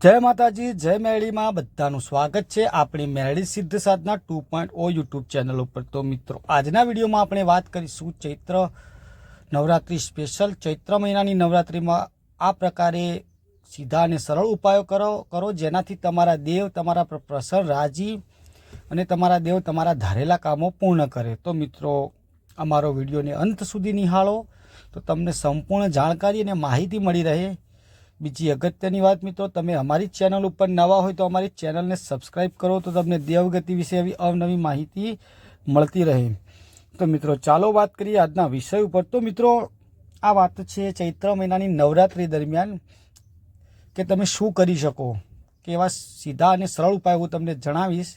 જય માતાજી, જય મેરડીમાં બધાનું સ્વાગત છે આપણી મેરડી સિદ્ધ સાધના 2.0 યુટ્યુબ ચેનલ ઉપર। તો મિત્રો, આજના વિડીયોમાં આપણે વાત કરીશું ચૈત્ર નવરાત્રિ સ્પેશિયલ। ચૈત્ર મહિનાની નવરાત્રિમાં આ પ્રકારે સીધા અને સરળ ઉપાયો કરો જેનાથી તમારા દેવ તમારા પર પ્રસન્ન, રાજી અને તમારા દેવ તમારા ધારેલા કામો પૂર્ણ કરે। તો મિત્રો, અમારો વિડીયોને અંત સુધી નિહાળો તો તમને સંપૂર્ણ જાણકારી અને માહિતી મળી રહે। બીજી અગત્યની વાત મિત્રો, તમે અમારી ચેનલ ઉપર નવા હોય તો અમારી ચેનલને સબસ્ક્રાઈબ કરો તો તમને દેવગતિ વિશે એવી અવનવી માહિતી મળતી રહે। તો મિત્રો, ચાલો વાત કરીએ આજના વિષય ઉપર। તો મિત્રો, આ વાત છે ચૈત્ર મહિનાની નવરાત્રિ દરમિયાન કે તમે શું કરી શકો, કે એવા સીધા અને સરળ ઉપાય હું તમને જણાવીશ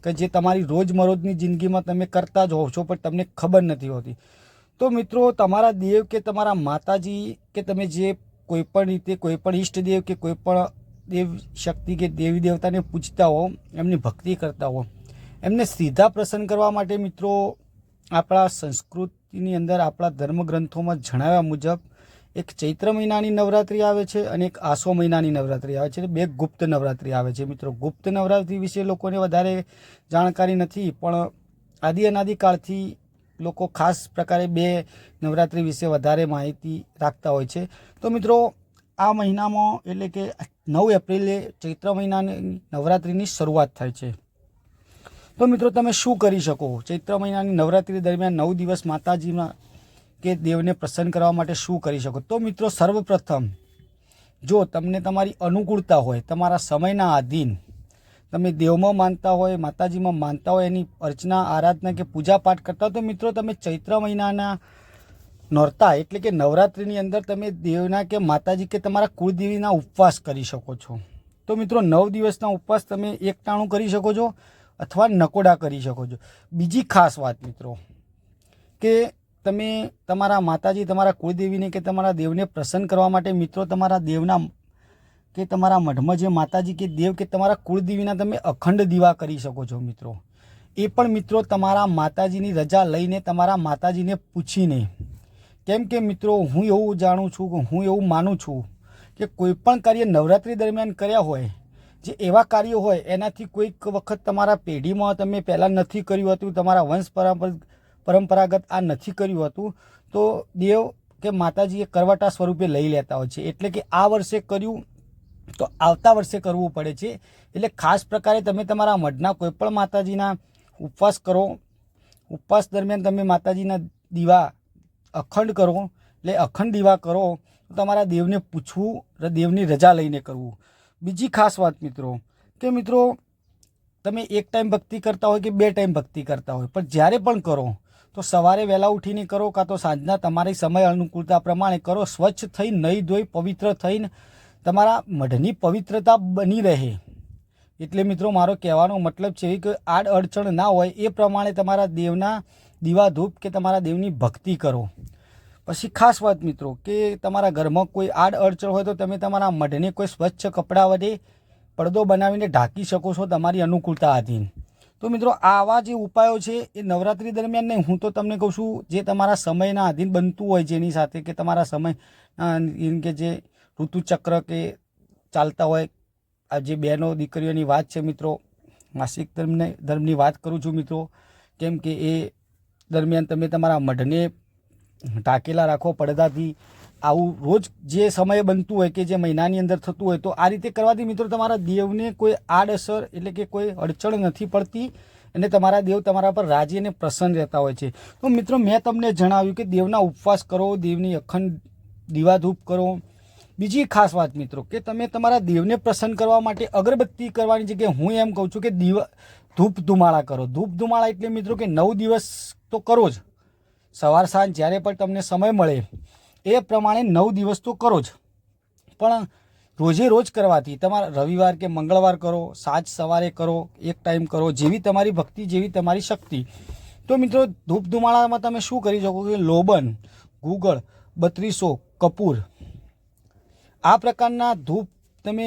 કે જે તમારી રોજમરોજની જિંદગીમાં તમે કરતા જ હોવ છો પણ તમને ખબર નથી હોતી। તો મિત્રો, તમારા દેવ કે તમારા માતાજી કે તમે જે કોઈપણ રીતે કોઈપણ ઈષ્ટદેવ કે કોઈપણ દેવ શક્તિ કે દેવી દેવતાને પૂજતા હો, એમની ભક્તિ કરતા હો, એમને સીધા પ્રસન્ન કરવા માટે મિત્રો આપણા સંસ્કૃતિની અંદર આપણા ધર્મગ્રંથોમાં જણાવ્યા મુજબ એક ચૈત્ર મહિનાની નવરાત્રિ આવે છે અને એક આસો મહિનાની નવરાત્રિ આવે છે। બે ગુપ્ત નવરાત્રિ આવે છે મિત્રો। ગુપ્ત નવરાત્રિ વિશે લોકોને વધારે જાણકારી નથી પણ અનાદિકાળથી લોકો ખાસ પ્રકારે બે નવરાત્રિ વિશે વધારે માહિતી રાખતા હોય છે। તો મિત્રો, આ મહિનામાં એટલે કે 9 એપ્રિલે ચૈત્ર મહિનાની નવરાત્રિની શરૂઆત થાય છે। તો મિત્રો, તમે શું કરી શકો ચૈત્ર મહિનાની નવરાત્રિ દરમિયાન 9 દિવસ માતાજીના કે દેવને પ્રસન્ન કરવા માટે શું કરી શકો? તો મિત્રો, સર્વપ્રથમ જો તમને તમારી અનુકૂળતા હોય, તમારા સમયના આધીન તમે દેવમાં માનતા હોય, માતાજીમાં માનતા હોય, એની અર્ચના આરાધના કે પૂજા પાઠ કરતા, તો મિત્રો તમે ચૈત્ર મહિનાના નોરતા એટલે કે નવરાત્રિની અંદર તમે દેવના કે માતાજી કે તમારા કુળદેવીના ઉપવાસ કરી શકો છો। તો મિત્રો, 9 દિવસના ઉપવાસ તમે એકટાણું કરી શકો છો અથવા નકોડા કરી શકો છો। બીજી ખાસ વાત મિત્રો, કે તમે તમારા માતાજી, તમારા કુળદેવીને કે તમારા દેવને પ્રસન્ન કરવા માટે મિત્રો તમારા દેવના કે તમારા મઢમાં જે માતાજી કે દેવ કે તમારા કુળદેવીના તમે અખંડ દીવા કરી શકો છો મિત્રો। એ પણ મિત્રો તમારા માતાજીની રજા લઈને, તમારા માતાજીને પૂછીને। કેમ કે મિત્રો, હું એવું જાણું છું કે હું એવું માનું છું કે કોઈ પણ કાર્ય નવરાત્રિ દરમિયાન કર્યા હોય, જે એવા કાર્યો હોય એનાથી કોઈક વખત તમારા પેઢીમાં તમે પહેલાં નથી કર્યું હતું, તમારા વંશ પરંપરાગત આ નથી કર્યું હતું, તો દેવ કે માતાજી એ કરવટા સ્વરૂપે લઈ લેતા હોય છે। એટલે કે આ વર્ષે કર્યું તો આવતા વર્ષે કરવું પડે છે। એટલે ખાસ પ્રકારે તમે તમારા મઢના કોઈપણ માતાજીના ઉપવાસ કરો। ઉપવાસ દરમિયાન તમે માતાજીના દીવા અખંડ કરો, એટલે અખંડ દીવા કરો તો તમારા દેવને પૂછવું, દેવની રજા લઈને કરવું। બીજી ખાસ વાત મિત્રો, કે મિત્રો તમે એક ટાઈમ ભક્તિ કરતા હોય કે 2 ટાઈમ ભક્તિ કરતા હોય, પણ જ્યારે પણ કરો તો સવારે વહેલા ઉઠીને કરો કાં તો સાંજના તમારી સમય અનુકૂળતા પ્રમાણે કરો। સ્વચ્છ થઈ, નહીં ધોઈ, પવિત્ર થઈને તમારા મઢની પવિત્રતા બની રહે। એટલે મિત્રો, મારો કહેવાનો મતલબ છે કે આડ અડચણ ના હોય એ પ્રમાણે તમારા દેવના દીવા ધૂપ કે તમારા દેવની ભક્તિ કરો। પછી ખાસ વાત મિત્રો, કે તમારા ઘરમાં કોઈ આડ અડચણ હોય તો તમે તમારા મઢને કોઈ સ્વચ્છ કપડાં વડે પડદો બનાવીને ઢાંકી શકો છો તમારી અનુકૂળતા આધીન। તો મિત્રો, આવા જે ઉપાયો છે એ નવરાત્રિ દરમિયાન નહીં, હું તો તમને કહું છું જે તમારા સમયના આધીન બનતું હોય, જેની સાથે કે તમારા સમય એમ કે જે ઋતુચક્ર કે ચાલતા હોય। આ જે બહેનો દીકરીઓની વાત છે મિત્રો, માસિક ધર્મની વાત કરું છું મિત્રો, કેમ કે એ દરમિયાન તમે તમારા મઢને ઢાંકેલા રાખો પડદાથી। આવું રોજ જે સમયે બનતું હોય કે જે મહિનાની અંદર થતું હોય, તો આ રીતે કરવાથી મિત્રો તમારા દેવને કોઈ આડઅસર એટલે કે કોઈ અડચણ નથી પડતી અને તમારા દેવ તમારા પર રાજી અને પ્રસન્ન રહેતા હોય છે। તો મિત્રો, મેં તમને જણાવ્યું કે દેવના ઉપવાસ કરો, દેવની અખંડ દીવા ધૂપ કરો। બીજી ખાસ વાત મિત્રો, કે તમે તમારા દેવને પ્રસન્ન કરવા માટે અગરબત્તી કરવાની જગ્યાએ હું એમ કહું છું કે ધૂપ ધુમાડા કરો। ધૂપ ધુમાડા એટલે મિત્રો કે 9 દિવસ તો કરો જ, સવાર સાંજ જ્યારે પણ તમને સમય મળે એ પ્રમાણે 9 દિવસ તો કરો જ, પણ રોજે રોજ કરવાથી તમારા રવિવાર કે મંગળવાર કરો, સાંજ સવારે કરો, એક ટાઈમ કરો, જેવી તમારી ભક્તિ, જેવી તમારી શક્તિ। તો મિત્રો, ધૂપ ધુમાડામાં તમે શું કરી શકો કે લોબન, ગુગળ, 3200, કપૂર, આ પ્રકારના ધૂપ તમે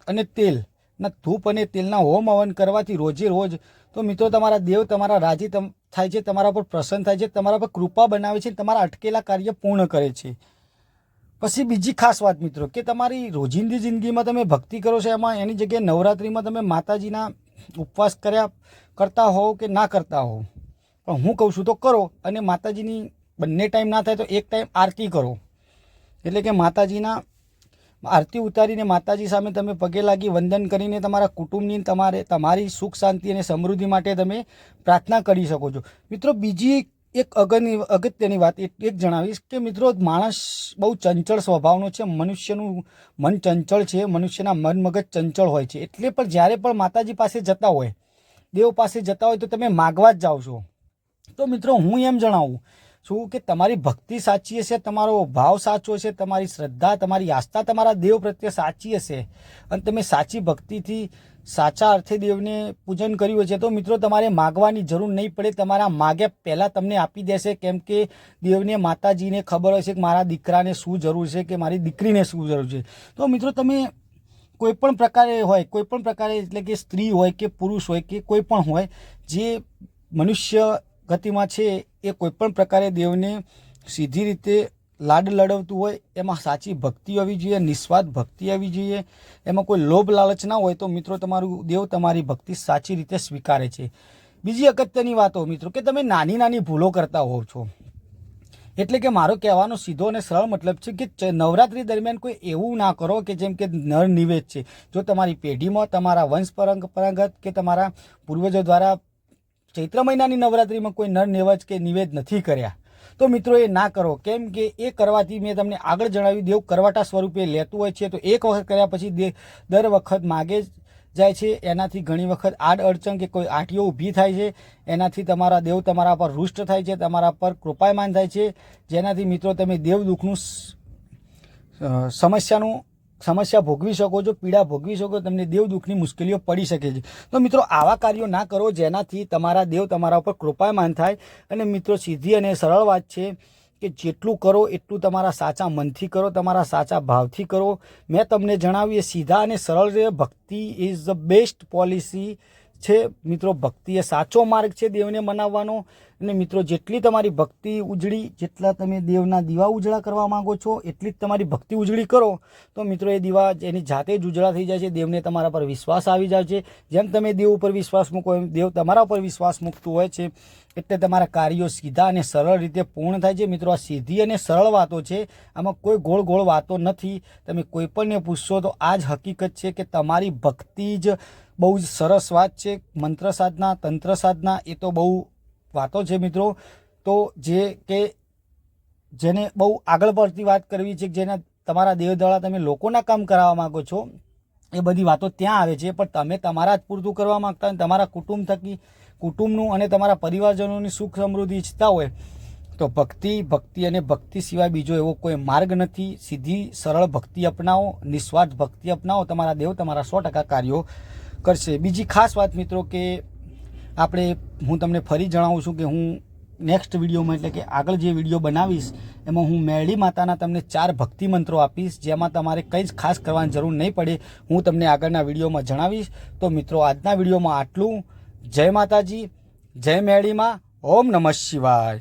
અને તેલના ધૂપ અને તેલના હોમ હવન કરવાથી રોજે રોજ તો મિત્રો તમારા દેવ તમારા રાજી થાય છે, તમારા પર પ્રસન્ન થાય છે, તમારા પર કૃપા બનાવે છે, તમારા અટકેલા કાર્ય પૂર્ણ કરે છે। પછી બીજી ખાસ વાત મિત્રો કે તમારી રોજિંદી જિંદગીમાં તમે ભક્તિ કરો છો, એમાં એની જગ્યાએ નવરાત્રિમાં તમે માતાજીના ઉપવાસ કરતા હોવ કે ના કરતા હોવ, પણ હું કહું છું તો કરો. અને માતાજીની બંને ટાઈમ ના થાય તો એક ટાઈમ આરતી કરો, એટલે કે માતાજીના આરતી ઉતારીને માતાજી સામે તમે પગે લાગી વંદન કરીને તમારા કુટુંબની તમારી સુખ શાંતિ અને સમૃદ્ધિ માટે તમે પ્રાર્થના કરી શકો છો. મિત્રો બીજી એક અગત્યની વાત એક જણાવીશ કે મિત્રો માણસ બહુ ચંચળ સ્વભાવનો છે, મનુષ્યનું મન ચંચળ છે, મનુષ્યના મન મગજ ચંચળ હોય છે. એટલે પણ જ્યારે પણ માતાજી પાસે જતા હોય, દેવ પાસે જતા હોય તો તમે માગવા જ જાઓ છો. તો મિત્રો હું એમ જણાવું છું કે તમારી ભક્તિ સાચી હશે, તમારો ભાવ સાચો હશે, તમારી શ્રદ્ધા તમારી આસ્થા તમારા દેવ પ્રત્યે સાચી હશે અને તમે સાચી ભક્તિથી સાચા અર્થે દેવને પૂજન કર્યું છે, તો મિત્રો તમારે માગવાની જરૂર નહીં પડે. તમારા માગ્યા પહેલાં તમને આપી દેશે, કેમ કે દેવને માતાજીને ખબર હશે કે મારા દીકરાને શું જરૂર છે કે મારી દીકરીને શું જરૂર છે. તો મિત્રો તમે કોઈપણ પ્રકારે હોય, કોઈપણ પ્રકારે એટલે કે સ્ત્રી હોય કે પુરુષ હોય કે કોઈ પણ હોય, જે મનુષ્ય ગતિમાં છે એ કોઈપણ પ્રકારે દેવને સીધી રીતે લાડ લડવતું હોય, એમાં સાચી ભક્તિ હોવી જોઈએ, નિસ્વાર્થ ભક્તિ આવવી જોઈએ, એમાં કોઈ લોભ લાલચ ના હોય, તો મિત્રો તમારું દેવ તમારી ભક્તિ સાચી રીતે સ્વીકારે છે. બીજી અગત્યની વાતો મિત્રો કે તમે નાની નાની ભૂલો કરતા હોવ છો. એટલે કે મારો કહેવાનો સીધો અને સરળ મતલબ છે કે નવરાત્રિ દરમિયાન કોઈ એવું ના કરો કે જેમ કે નર નિવેદ છે. જો તમારી પેઢીમાં તમારા વંશ પરંપરાગત કે તમારા પૂર્વજો દ્વારા ચૈત્ર મહિનાની નવરાત્રિમાં કોઈ નર નિવેદ કે નિવેદ નથી કર્યા, તો મિત્રો એ ના કરો. કેમ કે એ કરવાથી મેં તમને આગળ જણાવ્યું દેવ કરવાટા સ્વરૂપે લેતું હોય છે. તો એક વખત કર્યા પછી દર વખત માગે જાય છે. એનાથી ઘણી વખત આડ અડચણ કે કોઈ આંટીઓ ઊભી થાય છે, એનાથી તમારા દેવ તમારા પર રૂષ્ટ થાય છે, તમારા પર કૃપાયમાન થાય છે, જેનાથી મિત્રો તમે દેવ દુઃખનું સમસ્યા ભોગવી શકો છો, પીડા ભોગવી શકો, તમને દેવ દુઃખની મુશ્કેલીઓ પડી શકે છે. તો મિત્રો આવા કાર્યો ના કરો જેનાથી તમારા દેવ તમારા ઉપર કૃપાયમાન થાય. અને મિત્રો સીધી અને સરળ વાત છે કે જેટલું કરો એટલું તમારા સાચા મનથી કરો, તમારા સાચા ભાવથી કરો. મેં તમને જણાવ્યું એ સીધા અને સરળ છે. ભક્તિ ઇઝ ધ બેસ્ટ પોલિસી છે મિત્રો. ભક્તિ એ સાચો માર્ગ છે દેવને મનાવવાનો. અને મિત્રો જેટલી તમારી ભક્તિ ઉજળી, જેટલા તમે દેવના દીવા ઉજળા કરવા માંગો છો, એટલી જ તમારી ભક્તિ ઉજળી કરો તો મિત્રો એ દીવા એની જાતે જ ઉજળા થઈ જાય છે. દેવને તમારા પર વિશ્વાસ આવી જાય છે. જેમ તમે દેવ ઉપર વિશ્વાસ મૂકો એમ દેવ તમારા ઉપર વિશ્વાસ મૂકતું હોય છે. એટલે તમારા કાર્યો સીધા અને સરળ રીતે પૂર્ણ થાય છે. મિત્રો આ સીધી અને સરળ વાતો છે, આમાં કોઈ ગોળ ગોળ વાતો નથી. તમે કોઈ પણને પૂછશો તો આ જ હકીકત છે કે તમારી ભક્તિ જ બહુ જ સરસ વાત છે. મંત્ર સાધના, તંત્ર સાધના એ તો બહુ વાતો છે મિત્રો. તો જેને બહુ આગળ પડતી વાત કરવી છે, જેને તમારા દેવ દ્વારા તમે લોકોના કામ કરાવવા માગો છો, એ બધી વાતો ત્યાં આવે છે. પણ તમે તમારા જ પૂરતું કરવા માગતા હોય, તમારા કુટુંબ થકી કુટુંબનું અને તમારા પરિવારજનોની સુખ સમૃદ્ધિ ઈચ્છતા હોય, તો ભક્તિ અને ભક્તિ સિવાય બીજો એવો કોઈ માર્ગ નથી. સીધી સરળ ભક્તિ અપનાવો, નિસ્વાર્થ ભક્તિ અપનાવો, તમારા દેવ તમારા 100% કાર્યો કરશે. બીજી ખાસ વાત મિત્રો કે હું તમને ફરી જણાવું છું કે હું નેક્સ્ટ વિડીયોમાં એટલે કે આગળ જે વિડીયો બનાવીશ એમાં હું મેરડી માતાના તમને 4 ભક્તિ મંત્રો આપીશ, જેમાં તમારે કંઈ જ ખાસ કરવાની જરૂર નહીં પડે. હું તમને આગળના વિડીયોમાં જણાવીશ. તો મિત્રો આજના વિડીયોમાં આટલું. જય માતાજી, જય મેરડીમાં, ઓમ નમઃ શિવાય.